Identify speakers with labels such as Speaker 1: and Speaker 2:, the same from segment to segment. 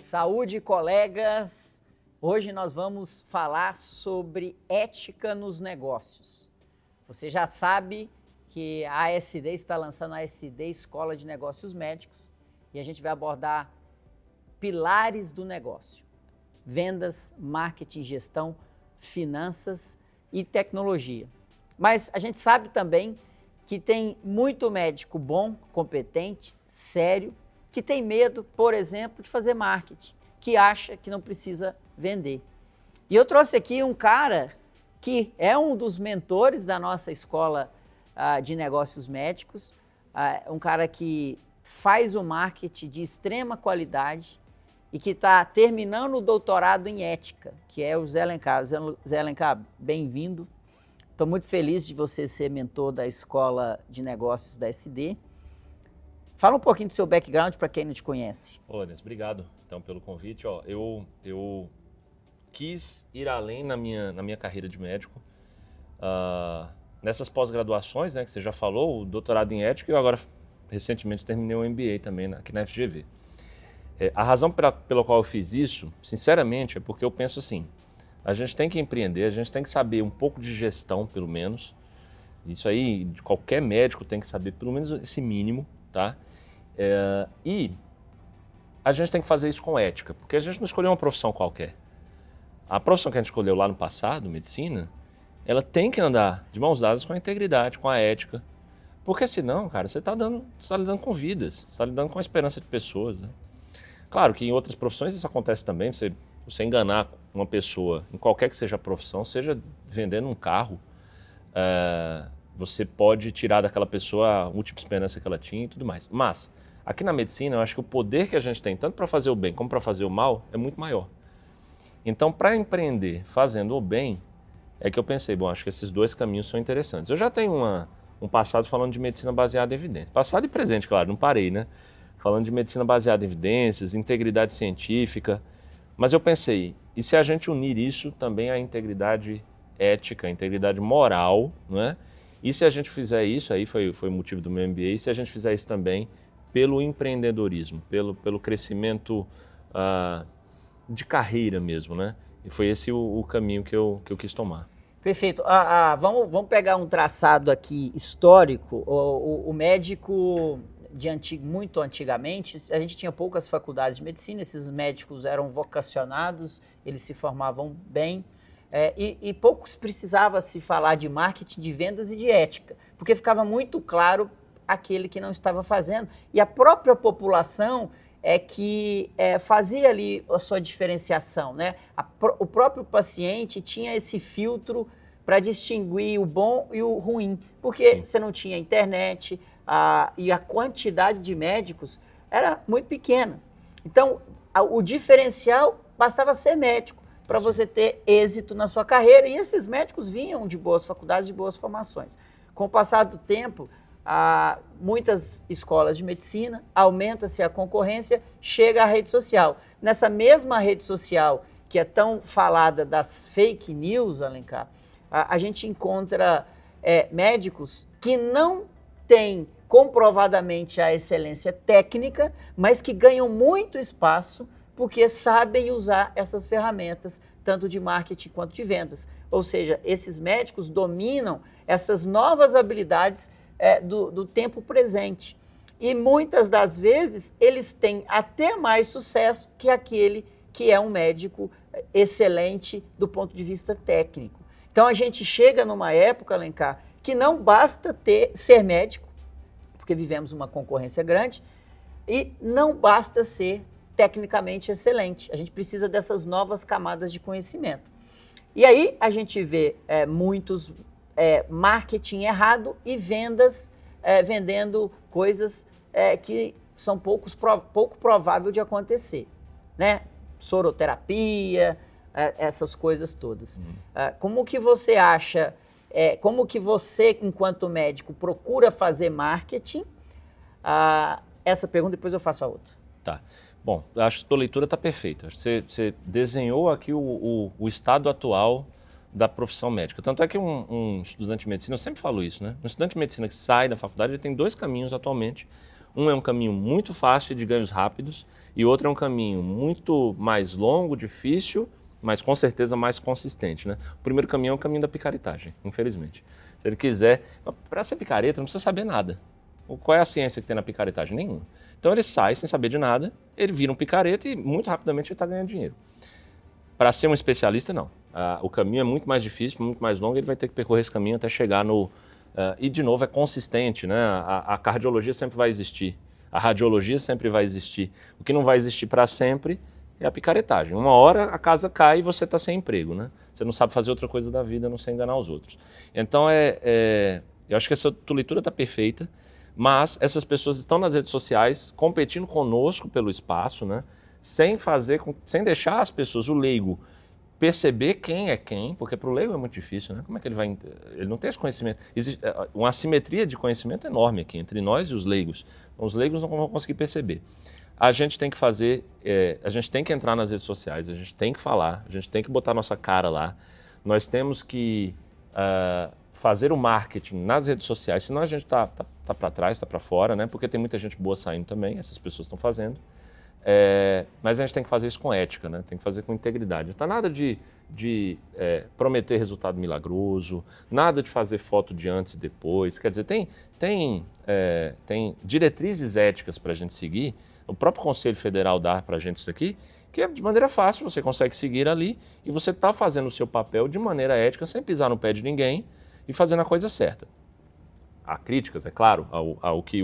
Speaker 1: Saúde, colegas! Hoje nós vamos falar sobre ética nos negócios. Você já sabe que a ASD está lançando a ASD Escola de Negócios Médicos e a gente vai abordar pilares do negócio: vendas, marketing, gestão, finanças e tecnologia. Mas a gente sabe também que tem muito médico bom, competente, sério, que tem medo, por exemplo, de fazer marketing, que acha que não precisa vender. E eu trouxe aqui um cara que é um dos mentores da nossa escola de negócios médicos, um cara que faz o marketing de extrema qualidade e que está terminando o doutorado em ética, que é o Zé Alencar. Zé Alencar, bem-vindo. Estou muito feliz de você ser mentor da Escola de Negócios da SD. Fala um pouquinho do seu background para quem não te conhece.
Speaker 2: Ô, obrigado então pelo convite. Eu quis ir além na minha carreira de médico. Nessas pós-graduações, né, que você já falou, o doutorado em ética, e eu agora recentemente terminei o MBA também aqui na FGV. A razão pela qual eu fiz isso, sinceramente, é porque eu penso assim: a gente tem que empreender, a gente tem que saber um pouco de gestão, pelo menos. Isso aí, qualquer médico tem que saber pelo menos esse mínimo, tá? E a gente tem que fazer isso com ética, porque a gente não escolheu uma profissão qualquer. A profissão que a gente escolheu lá no passado, medicina, ela tem que andar de mãos dadas com a integridade, com a ética. Porque senão, cara, você está lidando com vidas, você está lidando com a esperança de pessoas, né? Claro que em outras profissões isso acontece também, você enganar uma pessoa, em qualquer que seja a profissão, seja vendendo um carro, você pode tirar daquela pessoa a última esperança que ela tinha e tudo mais. Mas, aqui na medicina, eu acho que o poder que a gente tem, tanto para fazer o bem como para fazer o mal, é muito maior. Então, para empreender fazendo o bem, é que eu pensei, bom, acho que esses dois caminhos são interessantes. Eu já tenho um passado falando de medicina baseada em evidências. Passado e presente, claro, não parei, né? Falando de medicina baseada em evidências, integridade científica. Mas eu pensei, e se a gente unir isso também à integridade ética, à integridade moral, não é? E se a gente fizer isso, aí foi o motivo do meu MBA, e se a gente fizer isso também pelo empreendedorismo, pelo crescimento de carreira mesmo, né? E foi esse o caminho que eu quis tomar.
Speaker 1: Perfeito. Vamos pegar um traçado aqui histórico. O médico, muito antigamente, a gente tinha poucas faculdades de medicina, esses médicos eram vocacionados, eles se formavam bem. E poucos precisava se falar de marketing, de vendas e de ética, porque ficava muito claro aquele que não estava fazendo. E a própria população que fazia ali a sua diferenciação, né? O próprio paciente tinha esse filtro para distinguir o bom e o ruim, porque você não tinha internet e a quantidade de médicos era muito pequena. Então, o diferencial bastava ser médico para você ter êxito na sua carreira. E esses médicos vinham de boas faculdades, de boas formações. Com o passar do tempo, muitas escolas de medicina, aumenta-se a concorrência, chega a rede social. Nessa mesma rede social que é tão falada das fake news, Alencar, a gente encontra médicos que não têm comprovadamente a excelência técnica, mas que ganham muito espaço porque sabem usar essas ferramentas, tanto de marketing quanto de vendas. Ou seja, esses médicos dominam essas novas habilidades do tempo presente. E muitas das vezes eles têm até mais sucesso que aquele que é um médico excelente do ponto de vista técnico. Então a gente chega numa época, Alencar, que não basta ser médico, porque vivemos uma concorrência grande, e não basta ser tecnicamente excelente. A gente precisa dessas novas camadas de conhecimento. E aí a gente vê muitos marketing errado e vendas vendendo coisas que são pouco provável de acontecer, né? Soroterapia, essas coisas todas. Como que você acha, como que você, enquanto médico, procura fazer marketing? Essa pergunta, depois eu faço a outra.
Speaker 2: Tá. Bom, acho que a tua leitura está perfeita. Você desenhou aqui o estado atual da profissão médica. Tanto é que um estudante de medicina, eu sempre falo isso, né? Um estudante de medicina que sai da faculdade, ele tem dois caminhos atualmente. Um é um caminho muito fácil de ganhos rápidos e outro é um caminho muito mais longo, difícil, mas com certeza mais consistente, né? O primeiro caminho é o caminho da picaretagem, infelizmente. Se ele quiser, para ser picareta não precisa saber nada. Qual é a ciência que tem na picaretagem? Nenhuma. Então ele sai sem saber de nada, ele vira um picareta e muito rapidamente ele está ganhando dinheiro. Para ser um especialista, não. O caminho é muito mais difícil, muito mais longo, ele vai ter que percorrer esse caminho até chegar no... e, de novo, é consistente, né? A cardiologia sempre vai existir, a radiologia sempre vai existir. O que não vai existir para sempre é a picaretagem. Uma hora a casa cai e você está sem emprego, né? Você não sabe fazer outra coisa da vida, a não ser enganar os outros. Então, eu acho que essa tua leitura está perfeita, mas essas pessoas estão nas redes sociais competindo conosco pelo espaço, né? Sem deixar as pessoas, o leigo, perceber quem é quem, porque para o leigo é muito difícil, né? Como é que ele vai... Ele não tem esse conhecimento. Existe uma assimetria de conhecimento enorme aqui entre nós e os leigos. Então, os leigos não vão conseguir perceber. A gente tem que fazer, a gente tem que entrar nas redes sociais, a gente tem que falar, a gente tem que botar nossa cara lá. Nós temos que fazer o marketing nas redes sociais, senão a gente tá para trás, está para fora, né? Porque tem muita gente boa saindo também, essas pessoas estão fazendo. Mas a gente tem que fazer isso com ética, né? Tem que fazer com integridade. Não está nada de prometer resultado milagroso, nada de fazer foto de antes e depois. Quer dizer, tem diretrizes éticas para a gente seguir. O próprio Conselho Federal dá para a gente isso aqui, que é de maneira fácil, você consegue seguir ali e você está fazendo o seu papel de maneira ética, sem pisar no pé de ninguém e fazendo a coisa certa. Há críticas, é claro, ao que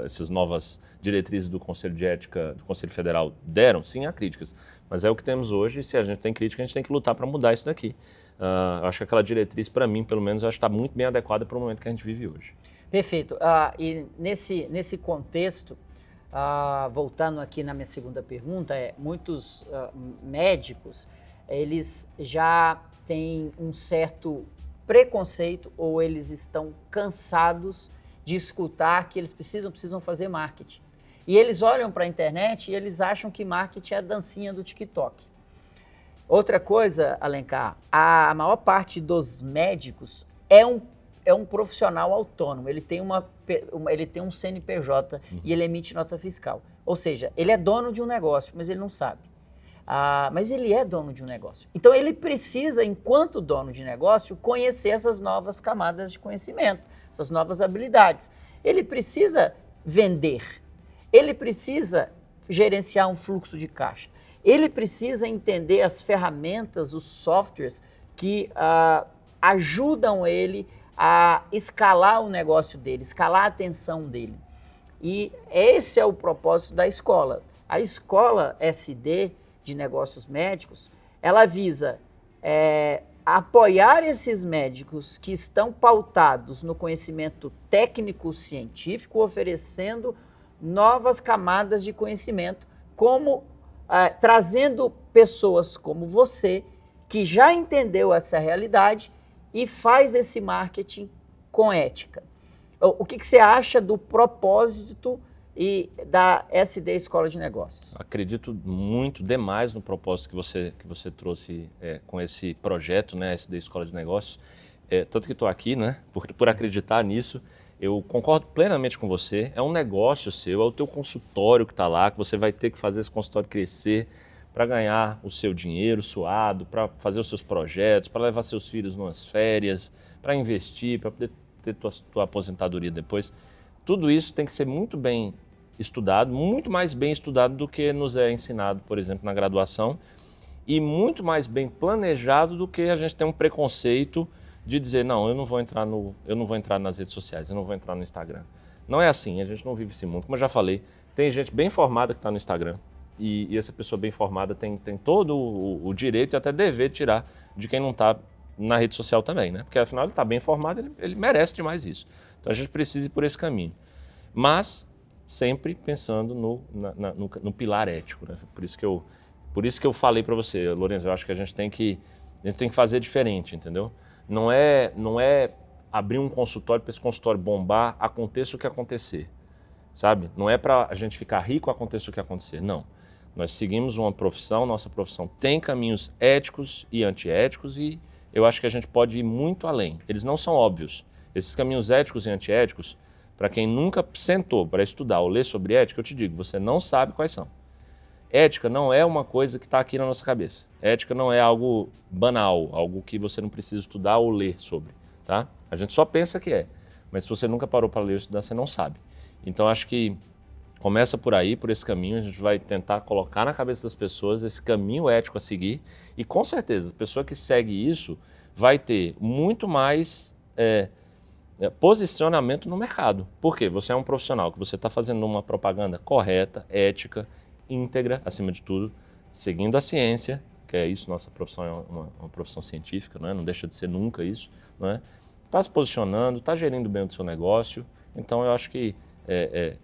Speaker 2: essas novas diretrizes do Conselho de Ética do Conselho Federal deram, sim, há críticas. Mas é o que temos hoje e se a gente tem crítica, a gente tem que lutar para mudar isso daqui. Eu acho que aquela diretriz, para mim, pelo menos, está muito bem adequada para o momento que a gente vive hoje.
Speaker 1: Perfeito. E nesse contexto, voltando aqui na minha segunda pergunta, muitos médicos, eles já têm um certo preconceito ou eles estão cansados de escutar que eles precisam fazer marketing. E eles olham para a internet e eles acham que marketing é a dancinha do TikTok. Outra coisa, Alencar, a maior parte dos médicos é um profissional autônomo, ele tem um CNPJ e ele emite nota fiscal. Ou seja, ele é dono de um negócio, mas ele não sabe. Mas ele é dono de um negócio. Então ele precisa, enquanto dono de negócio, conhecer essas novas camadas de conhecimento, essas novas habilidades. Ele precisa vender, ele precisa gerenciar um fluxo de caixa, ele precisa entender as ferramentas, os softwares que ajudam ele a escalar o negócio dele, escalar a atenção dele. E esse é o propósito da escola. A escola SD de negócios médicos, ela visa apoiar esses médicos que estão pautados no conhecimento técnico-científico, oferecendo novas camadas de conhecimento, como trazendo pessoas como você, que já entendeu essa realidade e faz esse marketing com ética. O que você acha do propósito da SD Escola de Negócios?
Speaker 2: Acredito muito demais no propósito que você trouxe com esse projeto, né, SD Escola de Negócios. Tanto que estou aqui, né, por acreditar nisso. Eu concordo plenamente com você. É um negócio seu, é o teu consultório que está lá, que você vai ter que fazer esse consultório crescer para ganhar o seu dinheiro suado, para fazer os seus projetos, para levar seus filhos nas férias, para investir, para poder ter tua aposentadoria depois. Tudo isso tem que ser muito bem estudado, muito mais bem estudado do que nos é ensinado, por exemplo, na graduação, e muito mais bem planejado do que a gente tem um preconceito de dizer, não, eu não vou entrar nas redes sociais, eu não vou entrar no Instagram. Não é assim, a gente não vive esse mundo. Como eu já falei, tem gente bem formada que está no Instagram, e essa pessoa bem formada tem todo o direito e até dever de tirar de quem não está na rede social também, né? Porque afinal ele está bem formado, ele merece demais isso. Então a gente precisa ir por esse caminho. Mas sempre pensando no pilar ético, né? Por isso que eu falei para você, Lourenço, eu acho que a gente tem que fazer diferente, entendeu? Não é abrir um consultório para esse consultório bombar, aconteça o que acontecer, sabe? Não é para a gente ficar rico, aconteça o que acontecer, não. Nós seguimos uma profissão, nossa profissão tem caminhos éticos e antiéticos e eu acho que a gente pode ir muito além. Eles não são óbvios. Esses caminhos éticos e antiéticos para quem nunca sentou para estudar ou ler sobre ética, eu te digo, você não sabe quais são. Ética não é uma coisa que está aqui na nossa cabeça. Ética não é algo banal, algo que você não precisa estudar ou ler sobre, tá? A gente só pensa que é, mas se você nunca parou para ler ou estudar, você não sabe. Então, acho que começa por aí, por esse caminho, a gente vai tentar colocar na cabeça das pessoas esse caminho ético a seguir e, com certeza, a pessoa que segue isso vai ter muito mais posicionamento no mercado. Por quê? Você é um profissional que você está fazendo uma propaganda correta, ética, íntegra, acima de tudo, seguindo a ciência, que é isso, nossa profissão é uma profissão científica, não deixa de ser nunca isso, está se posicionando, está gerindo bem o seu negócio, então eu acho que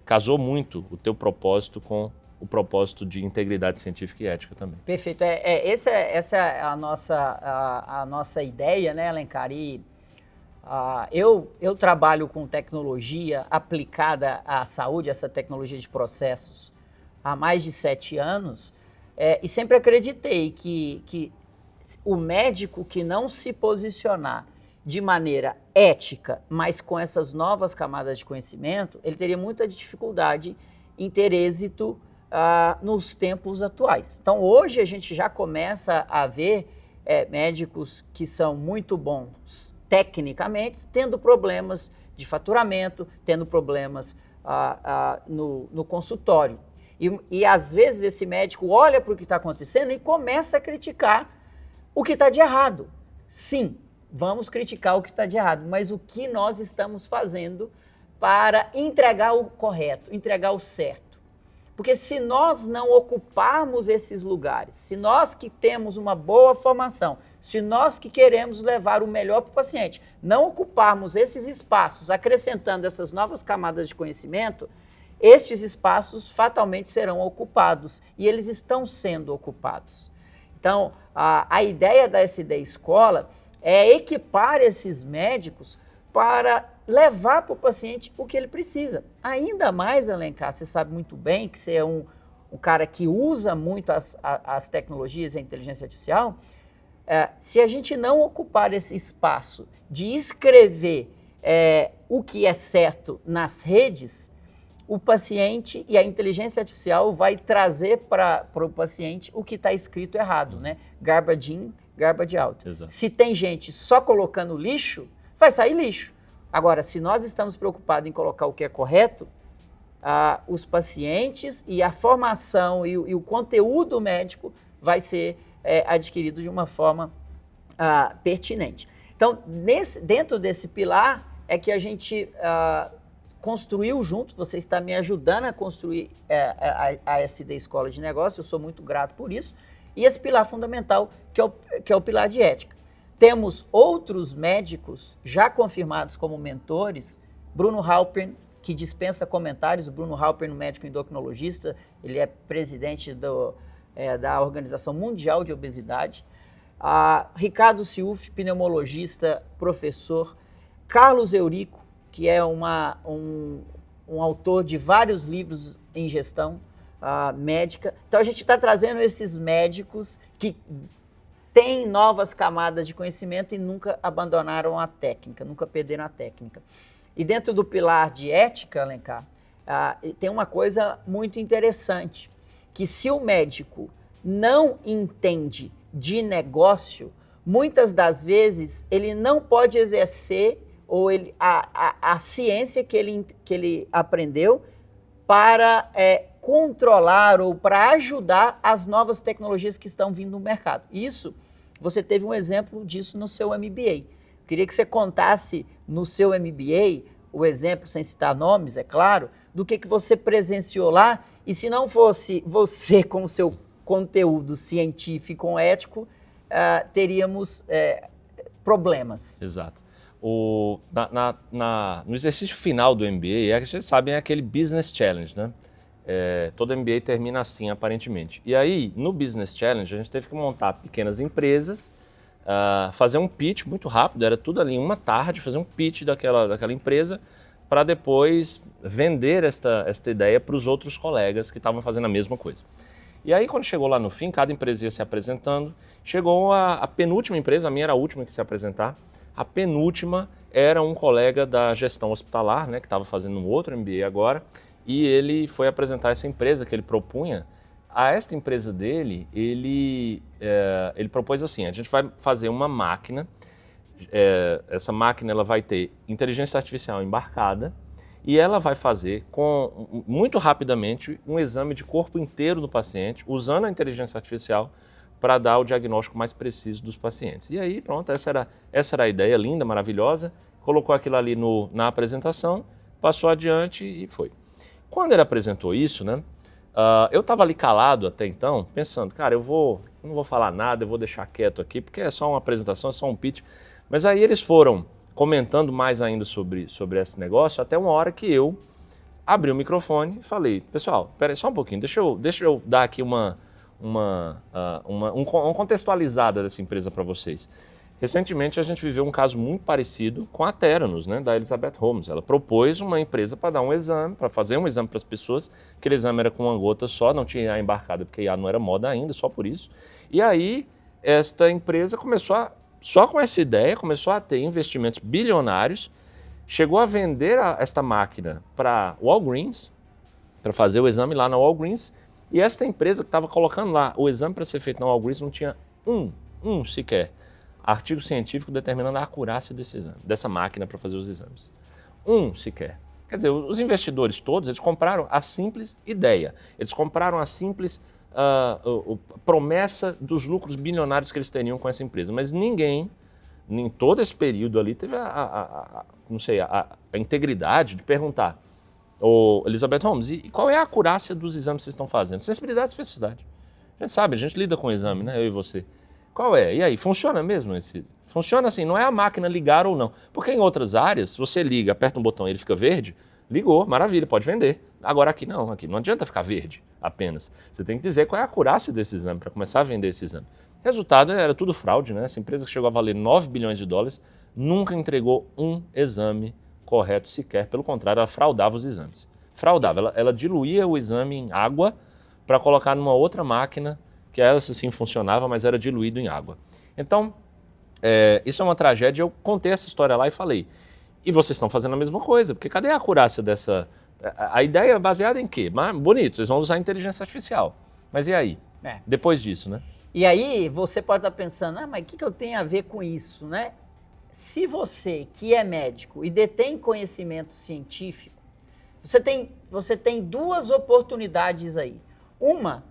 Speaker 2: casou muito o teu propósito com o propósito de integridade científica e ética também.
Speaker 1: Perfeito, essa é a nossa ideia, né, Alencar? E eu trabalho com tecnologia aplicada à saúde, essa tecnologia de processos, há mais de 7 anos, e sempre acreditei que o médico que não se posicionar de maneira ética, mas com essas novas camadas de conhecimento, ele teria muita dificuldade em ter êxito nos tempos atuais. Então, hoje a gente já começa a ver médicos que são muito bons tecnicamente, tendo problemas de faturamento, tendo problemas no consultório. E às vezes esse médico olha para o que está acontecendo e começa a criticar o que está de errado. Sim, vamos criticar o que está de errado, mas o que nós estamos fazendo para entregar o correto, entregar o certo. Porque se nós não ocuparmos esses lugares, se nós que temos uma boa formação, se nós que queremos levar o melhor para o paciente, não ocuparmos esses espaços, acrescentando essas novas camadas de conhecimento, estes espaços fatalmente serão ocupados e eles estão sendo ocupados. Então, a ideia da SD Escola é equipar esses médicos para levar para o paciente o que ele precisa. Ainda mais, Alencar, você sabe muito bem que você é um cara que usa muito as tecnologias e a inteligência artificial. Se a gente não ocupar esse espaço de escrever o que é certo nas redes, o paciente e a inteligência artificial vai trazer para o paciente o que está escrito errado, né? Garbage in, garbage out.
Speaker 2: Exato.
Speaker 1: Se tem gente só colocando lixo, vai sair lixo. Agora, se nós estamos preocupados em colocar o que é correto, os pacientes e a formação e o conteúdo médico vai ser adquirido de uma forma pertinente. Então, dentro desse pilar é que a gente construiu junto, você está me ajudando a construir a SD Escola de Negócios, eu sou muito grato por isso, e esse pilar fundamental, que é o pilar de ética. Temos outros médicos já confirmados como mentores, Bruno Halpern, que dispensa comentários, o Bruno Halpern, médico endocrinologista, ele é presidente da Organização Mundial de Obesidade, Ricardo Ciuf, pneumologista, professor, Carlos Eurico, que é um autor de vários livros em gestão médica. Então, a gente está trazendo esses médicos que têm novas camadas de conhecimento e nunca abandonaram a técnica, nunca perderam a técnica. E dentro do pilar de ética, Alencar, tem uma coisa muito interessante, que se o médico não entende de negócio, muitas das vezes ele não pode exercer a ciência que ele aprendeu para controlar ou para ajudar as novas tecnologias que estão vindo no mercado. Isso, você teve um exemplo disso no seu MBA. Queria que você contasse no seu MBA o exemplo, sem citar nomes, é claro, do que você presenciou lá, e se não fosse você com o seu conteúdo científico e ético, teríamos problemas.
Speaker 2: Exato. No exercício final do MBA, a gente sabe, é aquele Business Challenge, né? Todo MBA termina assim, aparentemente. E aí, no Business Challenge, a gente teve que montar pequenas empresas, fazer um pitch muito rápido, era tudo ali em uma tarde, fazer um pitch daquela empresa, para depois vender esta ideia para os outros colegas que estavam fazendo a mesma coisa. E aí, quando chegou lá no fim, cada empresa ia se apresentando, chegou a penúltima empresa, a minha era a última que se apresentar, a penúltima era um colega da gestão hospitalar, né, que estava fazendo um outro MBA agora, e ele foi apresentar essa empresa que ele propunha. A esta empresa dele, ele propôs assim, a gente vai fazer uma máquina, essa máquina ela vai ter inteligência artificial embarcada, e ela vai fazer muito rapidamente um exame de corpo inteiro do paciente, usando a inteligência artificial para dar o diagnóstico mais preciso dos pacientes. E aí, pronto, essa era a ideia linda, maravilhosa, colocou aquilo ali na apresentação, passou adiante e foi. Quando ele apresentou isso, né, eu estava ali calado até então, pensando, cara, eu não vou falar nada, eu vou deixar quieto aqui, porque é só uma apresentação, é só um pitch. Mas aí eles foram comentando mais ainda sobre esse negócio, até uma hora que eu abri o microfone e falei, pessoal, espera aí só um pouquinho, deixa eu dar aqui uma contextualizada dessa empresa para vocês. Recentemente a gente viveu um caso muito parecido com a Theranos, né, da Elizabeth Holmes. Ela propôs uma empresa para dar um exame, para fazer um exame para as pessoas, aquele exame era com uma gota só, não tinha IA embarcada porque IA não era moda ainda, só por isso. E aí esta empresa só com essa ideia, começou a ter investimentos bilionários, chegou a vender esta máquina para Walgreens, para fazer o exame lá na Walgreens, e esta empresa que estava colocando lá o exame para ser feito na Walgreens não tinha um sequer artigo científico determinando a acurácia desse exame, dessa máquina para fazer os exames. Sequer. Quer dizer, os investidores todos, eles compraram a simples ideia, eles compraram a simples promessa dos lucros bilionários que eles teriam com essa empresa, mas ninguém, em todo esse período ali, teve a integridade de perguntar, Elizabeth Holmes, e qual é a acurácia dos exames que vocês estão fazendo? Sensibilidade e especificidade. A gente sabe, a gente lida com o exame, né? Eu e você. Qual é? E aí, funciona mesmo esse? Funciona assim, não é a máquina ligar ou não. Porque em outras áreas, se você liga, aperta um botão e ele fica verde, ligou, maravilha, pode vender. Agora aqui não adianta ficar verde apenas. Você tem que dizer qual é a acurácia desse exame para começar a vender esse exame. Resultado, era tudo fraude, né? Essa empresa que chegou a valer 9 bilhões de dólares nunca entregou um exame correto sequer. Pelo contrário, ela fraudava os exames. Fraudava, ela diluía o exame em água para colocar numa outra máquina que ela sim funcionava, mas era diluído em água. Então, isso é uma tragédia. Eu contei essa história lá e falei, e vocês estão fazendo a mesma coisa, porque cadê a acurácia dessa... A ideia é baseada em quê? Bonito, vocês vão usar inteligência artificial. Mas e aí? Depois disso, né?
Speaker 1: E aí você pode estar pensando, mas o que eu tenho a ver com isso, né? Se você, que é médico e detém conhecimento científico, você tem duas oportunidades aí. Uma,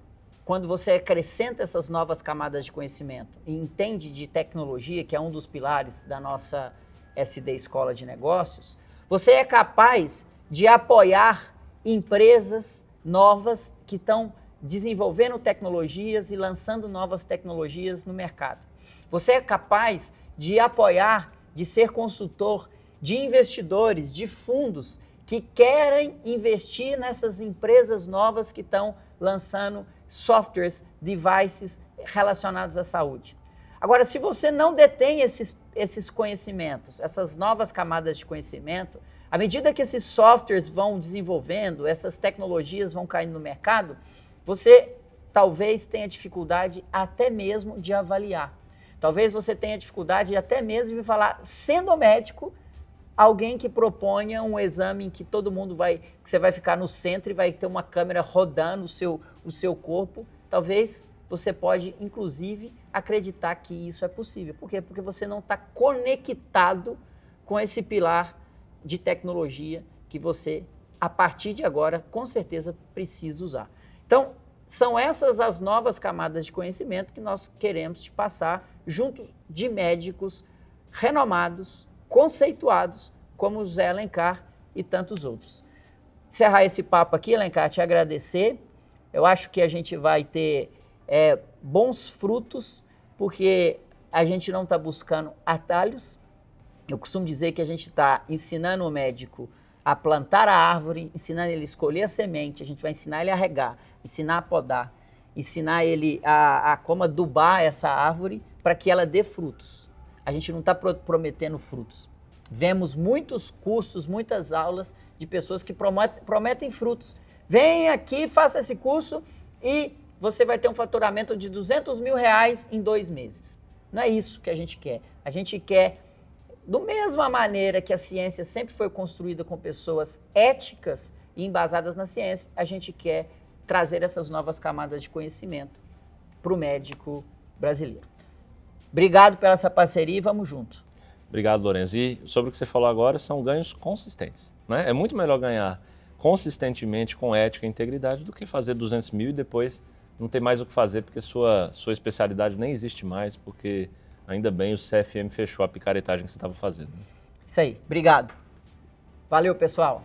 Speaker 1: quando você acrescenta essas novas camadas de conhecimento e entende de tecnologia, que é um dos pilares da nossa SD Escola de Negócios, você é capaz de apoiar empresas novas que estão desenvolvendo tecnologias e lançando novas tecnologias no mercado. Você é capaz de apoiar, de ser consultor de investidores, de fundos que querem investir nessas empresas novas que estão lançando softwares, devices relacionados à saúde. Agora, se você não detém esses conhecimentos, essas novas camadas de conhecimento, à medida que esses softwares vão desenvolvendo, essas tecnologias vão caindo no mercado, você talvez tenha dificuldade até mesmo de avaliar. Talvez você tenha dificuldade até mesmo de falar, sendo médico, alguém que proponha um exame em que todo mundo que você vai ficar no centro e vai ter uma câmera rodando o seu corpo, talvez você pode, inclusive, acreditar que isso é possível. Por quê? Porque você não está conectado com esse pilar de tecnologia que você, a partir de agora, com certeza precisa usar. Então, são essas as novas camadas de conhecimento que nós queremos te passar junto de médicos renomados, conceituados, como o Zé Alencar e tantos outros. Encerrar esse papo aqui, Alencar, te agradecer. Eu acho que a gente vai ter bons frutos, porque a gente não está buscando atalhos. Eu costumo dizer que a gente está ensinando o médico a plantar a árvore, ensinando ele a escolher a semente, a gente vai ensinar ele a regar, ensinar a podar, ensinar ele a como adubar essa árvore para que ela dê frutos. A gente não está prometendo frutos. Vemos muitos cursos, muitas aulas de pessoas que prometem frutos. Vem aqui, faça esse curso e você vai ter um faturamento de R$200 mil em 2 meses. Não é isso que a gente quer. A gente quer, da mesma maneira que a ciência sempre foi construída com pessoas éticas e embasadas na ciência, a gente quer trazer essas novas camadas de conhecimento para o médico brasileiro. Obrigado pela essa parceria e vamos junto.
Speaker 2: Obrigado, Lourenço. E sobre o que você falou agora, são ganhos consistentes, né? É muito melhor ganhar consistentemente com ética e integridade do que fazer 200 mil e depois não ter mais o que fazer porque sua especialidade nem existe mais, porque ainda bem o CFM fechou a picaretagem que você estava fazendo.
Speaker 1: Isso aí. Obrigado. Valeu, pessoal.